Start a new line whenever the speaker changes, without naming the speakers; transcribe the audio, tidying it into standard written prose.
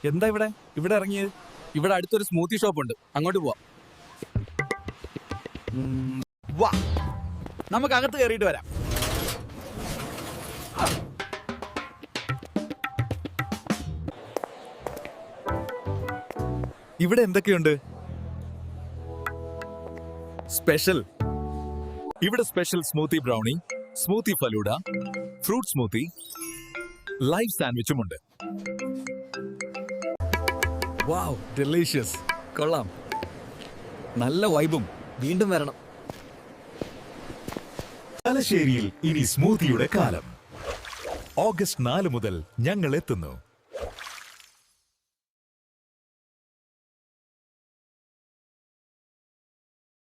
എന്താ ഇവിടെ ഇവിടെ ഇറങ്ങിയത്? ഇവിടെ അടുത്തൊരു സ്മൂത്തി ഷോപ്പ് ഉണ്ട്, അങ്ങോട്ട് പോവാം. വാ, നമുക്ക് അകത്ത് കയറിയിട്ട് വരാം. ഇവിടെ എന്തൊക്കെയുണ്ട് സ്പെഷ്യൽ? ഇവിടെ special smoothie brownie, smoothie falooda, fruit smoothie, live സാൻഡ്വിച്ചുമുണ്ട്. Wow, delicious. കൊള്ളാം, നല്ല വൈബും. വീണ്ടും വരണം.
തലശ്ശേരിയിൽ ഇനി സ്മൂത്തിയുടെ കാലം. ഓഗസ്റ്റ് 4 മുതൽ ഞങ്ങൾ എത്തുന്നു.